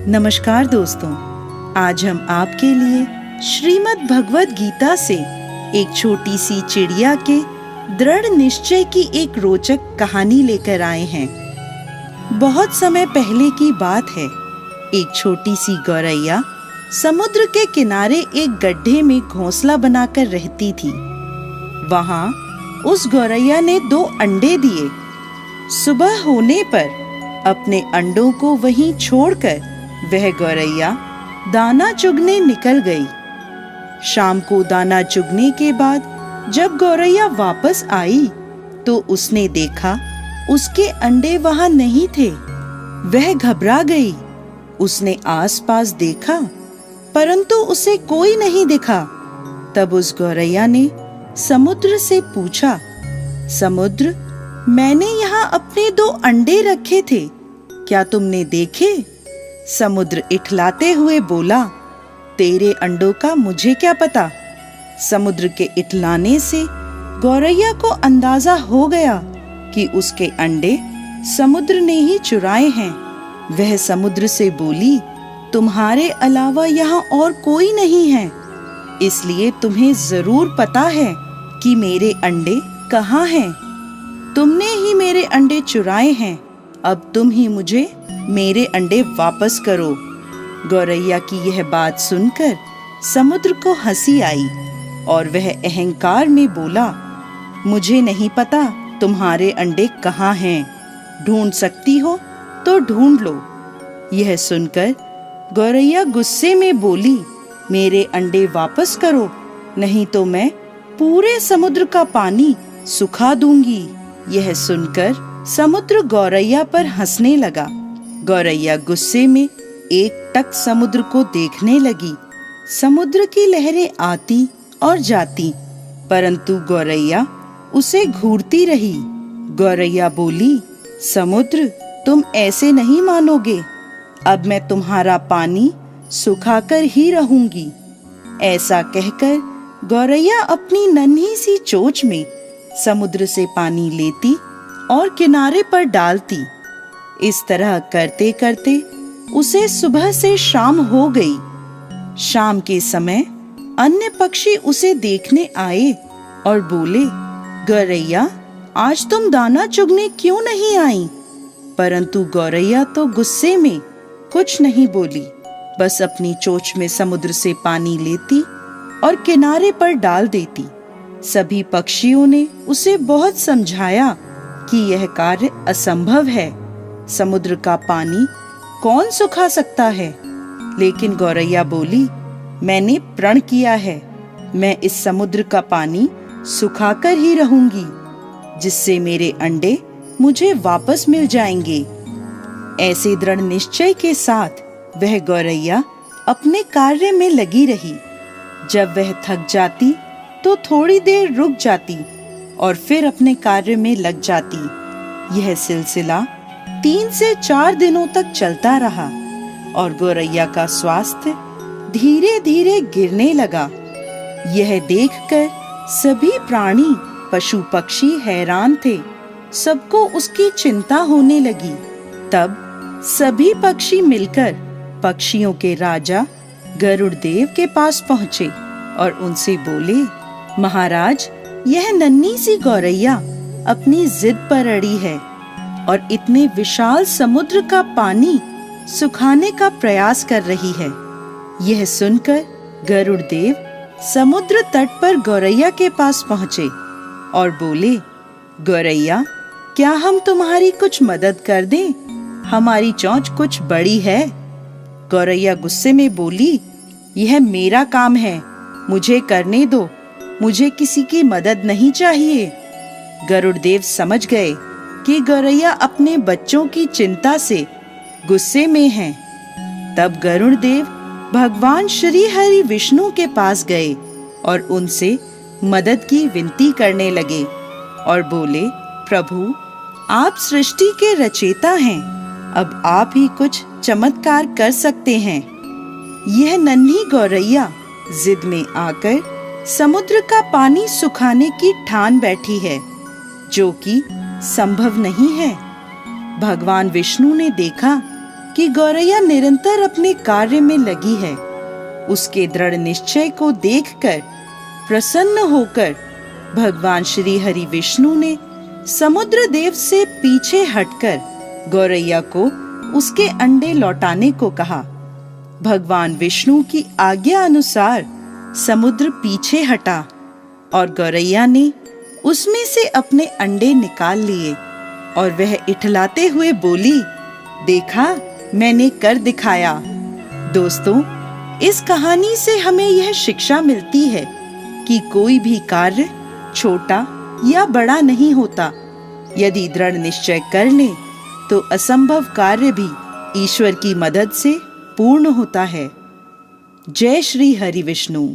नमस्कार दोस्तों, आज हम आपके लिए श्रीमद् भगवद गीता से एक छोटी सी चिड़िया के दृढ़ निश्चय की एक रोचक कहानी लेकर आए हैं। बहुत समय पहले की बात है। एक छोटी सी गौरैया समुद्र के किनारे एक गड्ढे में घोंसला बनाकर रहती थी। वहां उस गौरैया ने 2 अंडे दिए। सुबह होने पर अपने अंडों को वहीं छोड़कर वह गौरैया दाना चुगने निकल गई। शाम को दाना चुगने के बाद जब गौरैया वापस आई तो उसने देखा उसके अंडे वहां नहीं थे। वह घबरा गई। उसने आसपास देखा परंतु उसे कोई नहीं दिखा। तब उस गौरैया ने समुद्र से पूछा, समुद्र, मैंने यहाँ अपने 2 अंडे रखे थे, क्या तुमने देखे? समुद्र इठलाते हुए बोला, तेरे अंडों का मुझे क्या पता। समुद्र के इठलाने से गौरैया को अंदाजा हो गया कि उसके अंडे समुद्र ने ही चुराए हैं। वह समुद्र से बोली, तुम्हारे अलावा यहाँ और कोई नहीं है, इसलिए तुम्हें जरूर पता है कि मेरे अंडे कहाँ हैं। तुमने ही मेरे अंडे चुराए हैं, अब तुम ही मुझे मेरे अंडे वापस करो। गौरैया की यह बात सुनकर समुद्र को हंसी आई और वह अहंकार में बोला, मुझे नहीं पता तुम्हारे अंडे कहाँ हैं, ढूंढ सकती हो तो ढूंढ लो। यह सुनकर गौरैया गुस्से में बोली, मेरे अंडे वापस करो, नहीं तो मैं पूरे समुद्र का पानी सुखा दूंगी। यह सुनकर समुद्र गौरैया पर हंसने लगा। गौरैया गुस्से में एकटक समुद्र को देखने लगी। समुद्र की लहरें आती और जाती, परंतु गौरैया उसे घूरती रही। गौरैया बोली, समुद्र, तुम ऐसे नहीं मानोगे, अब मैं तुम्हारा पानी सुखाकर ही रहूंगी। ऐसा कहकर गौरैया अपनी नन्ही सी चोंच में समुद्र से पानी लेती और किनारे पर डालती। इस तरह करते करते उसे सुबह से शाम हो गई। शाम के समय अन्य पक्षी उसे देखने आए और बोले, गौरैया, आज तुम दाना चुगने क्यों नहीं आई? परंतु गौरैया तो गुस्से में कुछ नहीं बोली, बस अपनी चोंच में समुद्र से पानी लेती और किनारे पर डाल देती। सभी पक्षियों ने उसे बहुत समझाया कि यह कार्य असंभव है, समुद्र का पानी कौन सुखा सकता है। लेकिन गौरैया बोली, मैंने प्रण किया है, मैं इस समुद्र का पानी सुखाकर ही रहूंगी, जिससे मेरे अंडे मुझे वापस मिल जाएंगे। ऐसे दृढ़ निश्चय के साथ वह गौरैया अपने कार्य में लगी रही। जब वह थक जाती तो थोड़ी देर रुक जाती और फिर अपने कार्य में लग जाती। यह सिलसिला 3 से 4 दिनों तक चलता रहा और गौरैया का स्वास्थ्य धीरे धीरे गिरने लगा। यह देखकर सभी प्राणी, पशु पक्षी हैरान थे। सबको उसकी चिंता होने लगी। तब सभी पक्षी मिलकर पक्षियों के राजा गरुड़ देव के पास पहुँचे और उनसे बोले, महाराज, यह नन्ही सी गौरैया अपनी जिद पर अड़ी है और इतने विशाल समुद्र का पानी सुखाने का प्रयास कर रही है। यह सुनकर गरुड़ देव समुद्र तट पर गौरैया के पास पहुँचे और बोले, गौरैया, क्या हम तुम्हारी कुछ मदद कर दें? हमारी चोंच कुछ बड़ी है। गौरैया गुस्से में बोली, यह मेरा काम है, मुझे करने दो, मुझे किसी की मदद नहीं चाहिए। गरुड़ देव समझ गए कि गौरैया अपने बच्चों की चिंता से गुस्से में है। तब गरुड़ देव भगवान श्री हरि विष्णु के पास गए और उनसे मदद की विनती करने लगे और बोले, प्रभु, आप सृष्टि के रचयिता हैं, अब आप ही कुछ चमत्कार कर सकते हैं। यह नन्ही गौरैया जिद में आकर समुद्र का पानी सुखाने की ठान बैठी है, जो कि संभव नहीं है। भगवान विष्णु ने देखा कि गौरैया निरंतर अपने कार्य में लगी है। उसके दृढ़ निश्चय को देखकर प्रसन्न होकर भगवान श्री हरि विष्णु ने समुद्र देव से पीछे हटकर गौरैया को उसके अंडे लौटाने को कहा। भगवान विष्णु की आज्ञा अनुसार समुद्र पीछे हटा और गौरैया ने उसमें से अपने अंडे निकाल लिए और वह इठलाते हुए बोली, देखा, मैंने कर दिखाया। दोस्तों, इस कहानी से हमें यह शिक्षा मिलती है कि कोई भी कार्य छोटा या बड़ा नहीं होता। यदि दृढ़ निश्चय कर लें तो असंभव कार्य भी ईश्वर की मदद से पूर्ण होता है। जय श्री हरि विष्णु।